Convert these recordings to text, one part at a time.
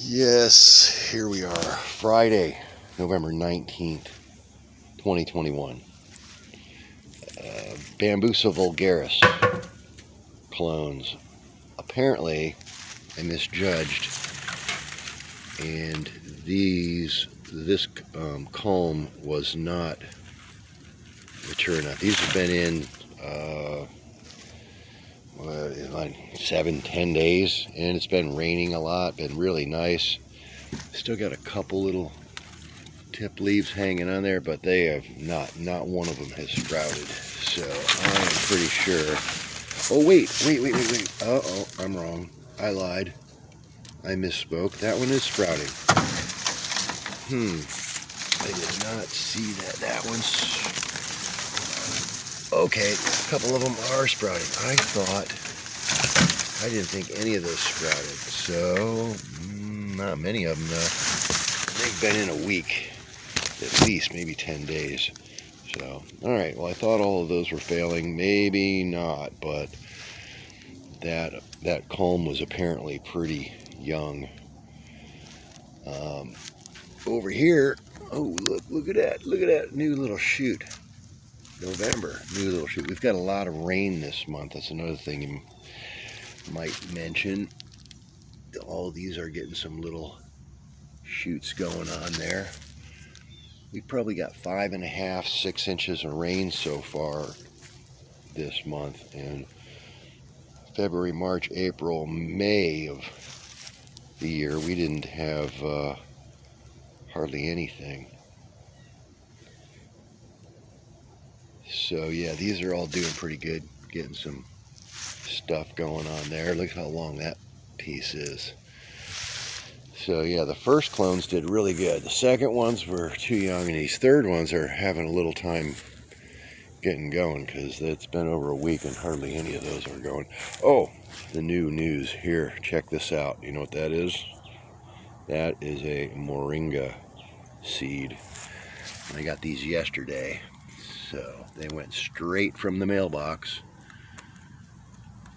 Yes, here we are, Friday, November 19th, 2021. Bambusa vulgaris clones. Apparently, I misjudged, and this comb was not mature enough. These have been in like 7-10 days, and it's been raining a lot, been really nice. Still got a couple little tip leaves hanging on there, but they have not one of them has sprouted. So I'm pretty sure. Oh wait. Uh-oh, I'm wrong. I lied. I misspoke. That one is sprouting. I did not see that. That one's okay. A couple of them are sprouting. I didn't think any of those sprouted. So not many of them though. They've been in a week. At least maybe 10 days. So, alright, well I thought all of those were failing. Maybe not, but that culm was apparently pretty young. Over here, oh look at that new little shoot. November, new little shoot. We've got a lot of rain this month. That's another thing you might mention. All these are getting some little shoots going on there. We've probably got 5.5, 6 inches of rain so far this month, and February, March, April, May of the year we didn't have hardly anything. So yeah, these are all doing pretty good, getting some stuff going on there. Look how long that piece is. So yeah, the first clones did really good. The second ones were too young, and these third ones are having a little time getting going because it's been over a week and hardly any of those are going. Oh, the new news here. Check this out. You know what that is? That is a moringa seed. I got these yesterday. So they went straight from the mailbox.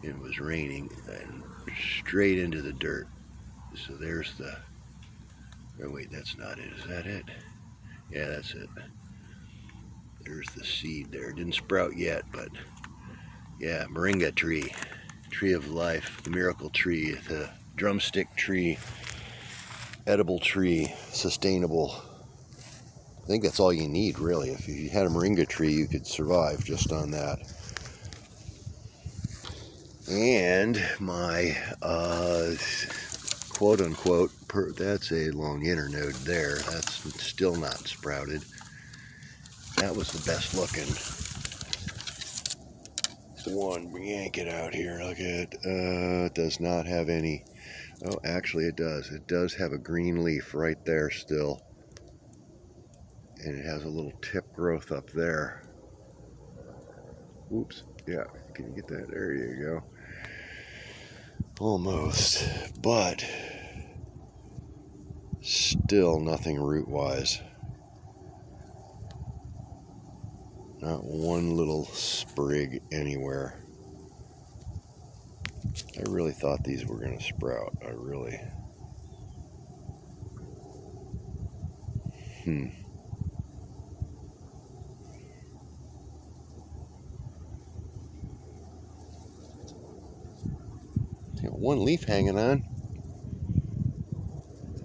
It was raining and straight into the dirt. So there's the, oh wait, that's not it. Is that it? Yeah, that's it. There's the seed there. It didn't sprout yet, but yeah, moringa tree. Tree of life, the miracle tree, the drumstick tree, edible tree, sustainable. I think that's all you need, really. If you had a moringa tree, you could survive just on that. And my quote-unquote, that's a long internode there. That's still not sprouted. That was the best looking. One, yank it out here. Look at it does not have any. Oh, actually it does. It does have a green leaf right there still. And it has a little tip growth up there. Oops. Yeah, can you get that? There you go. Almost. But still nothing root-wise. Not one little sprig anywhere. I really thought these were going to sprout. I really. Got one leaf hanging on.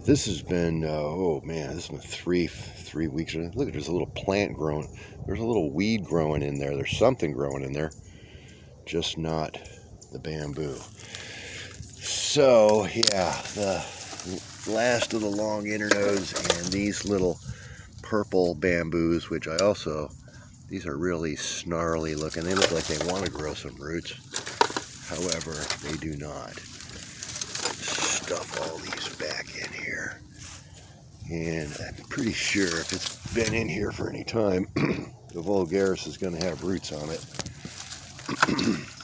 This has been, oh man, this has been three weeks. Look, there's a little plant growing. There's a little weed growing in there. There's something growing in there. Just not the bamboo. So, yeah, the last of the long internodes and these little purple bamboos, which I also, these are really snarly looking. They look like they want to grow some roots. However, they do not. Stuff all these back in here. And I'm pretty sure if it's been in here for any time, the vulgaris is going to have roots on it.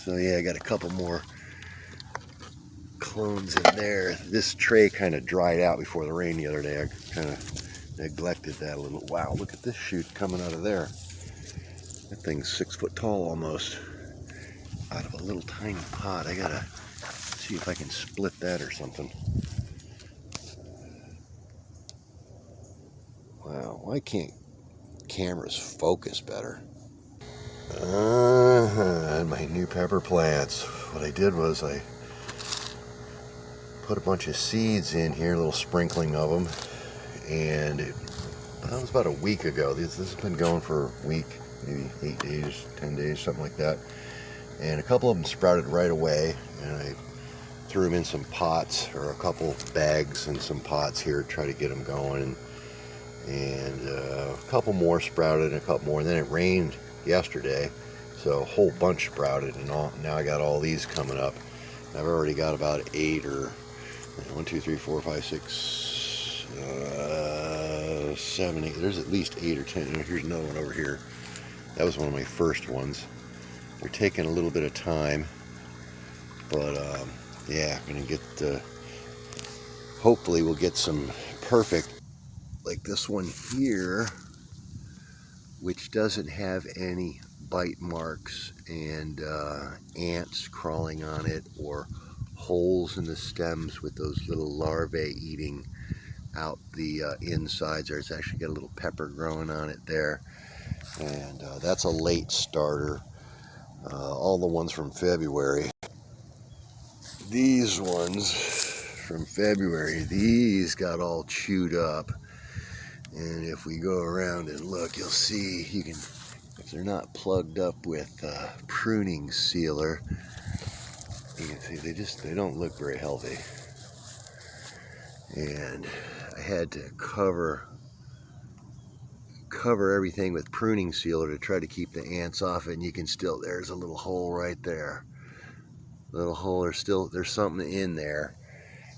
So yeah, I got a couple more clones in there. This tray kind of dried out before the rain the other day. I kind of neglected that a little. Wow, look at this shoot coming out of there. That thing's 6 foot tall almost. Out of a little tiny pot. I gotta see if I can split that or something. Why can't cameras focus better? And my new pepper plants. What I did was I put a bunch of seeds in here, a little sprinkling of them, and that was about a week ago. This has been going for a week, maybe 8 days, 10 days, something like that. And a couple of them sprouted right away, and I threw them in some pots, or a couple bags and some pots here to try to get them going. And a couple more sprouted, and a couple more, and then it rained yesterday, so a whole bunch sprouted, and now I got all these coming up. I've already got about 8 or 1, 2, 3, 4, 5, 6, 7, 8. There's at least 8 or 10. Here's another one over here. That was one of my first ones. They're taking a little bit of time, but yeah, I'm gonna get. Hopefully, we'll get some perfect, like this one here, which doesn't have any bite marks and ants crawling on it, or holes in the stems with those little larvae eating out the insides there. It's actually got a little pepper growing on it there, and that's a late starter. All the ones from February, these ones from February, these got all chewed up. And if we go around and look, you'll see, you can, if they're not plugged up with pruning sealer, you can see they don't look very healthy. And I had to cover everything with pruning sealer to try to keep the ants off it. And you can still, there's a little hole right there. Little hole, there's something in there,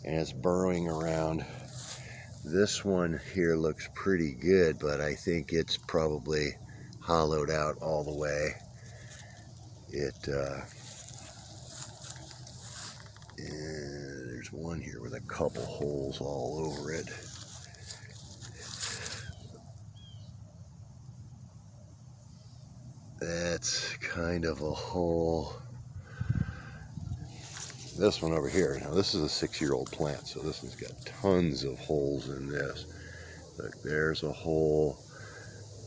and it's burrowing around. This one here looks pretty good, but I think it's probably hollowed out all the way. There's one here with a couple holes all over it. That's kind of a hole. This one over here, now this is a 6-year-old plant, so this one's got tons of holes in this. Look, there's a hole,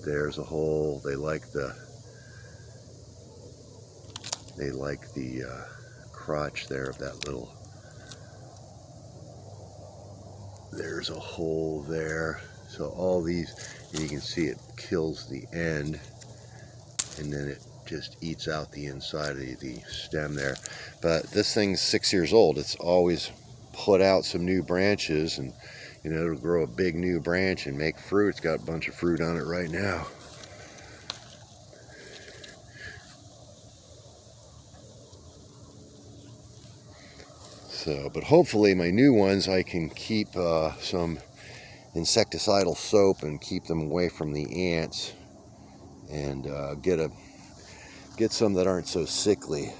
there's a hole. They like the crotch there of that little, there's a hole there. So all these, and you can see it kills the end, and then it just eats out the inside of the stem there. But this thing's 6 years old. It's always put out some new branches, and you know, it'll grow a big new branch and make fruit. It's got a bunch of fruit on it right now. So, but hopefully my new ones, I can keep some insecticidal soap and keep them away from the ants, and get some that aren't so sickly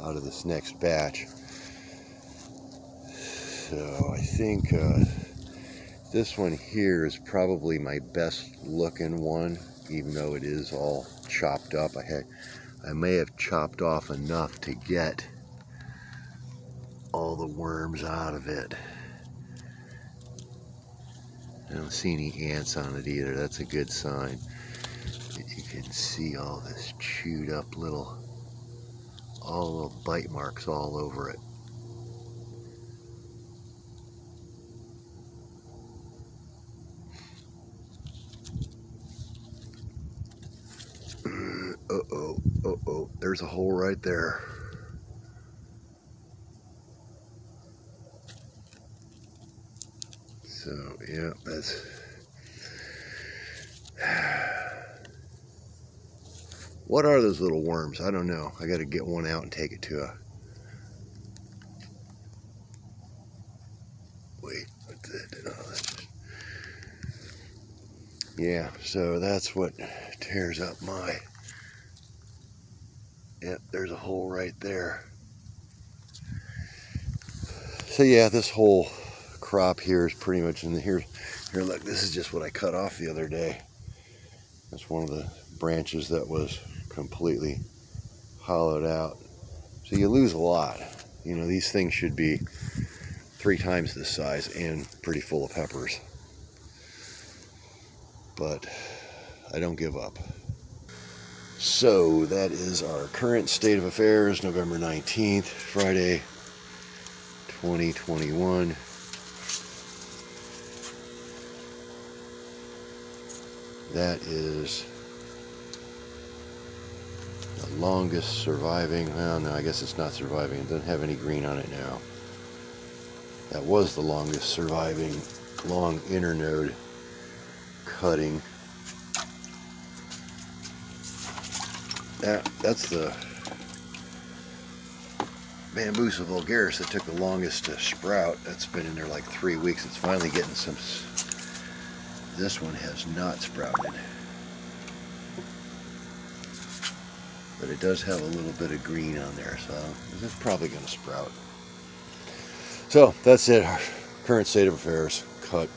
out of this next batch. So I think this one here is probably my best looking one, even though it is all chopped up. I may have chopped off enough to get all the worms out of it. I don't see any ants on it either. That's a good sign. You can see all this chewed up little bite marks all over it. Uh-oh, there's a hole right there. So, yeah, that's... What are those little worms? I don't know. I got to get one out and take it to a... Wait, what's that? Oh, that's just... Yeah, so that's what tears up my... Yep, there's a hole right there. So yeah, this whole crop here is pretty much in the... Here, look, this is just what I cut off the other day. That's one of the branches that was completely hollowed out. So you lose a lot. You know, these things should be 3 times this size and pretty full of peppers. but I don't give up. So that is our current state of affairs, November 19th, Friday, 2021. That is the longest surviving, well no, I guess it's not surviving, it doesn't have any green on it now. That was the longest surviving long internode cutting. That's the Bambusa vulgaris that took the longest to sprout. That's been in there like 3 weeks. It's finally getting some. This one has not sprouted, but it does have a little bit of green on there, so it's probably going to sprout. So that's it. Our current state of affairs. Cut.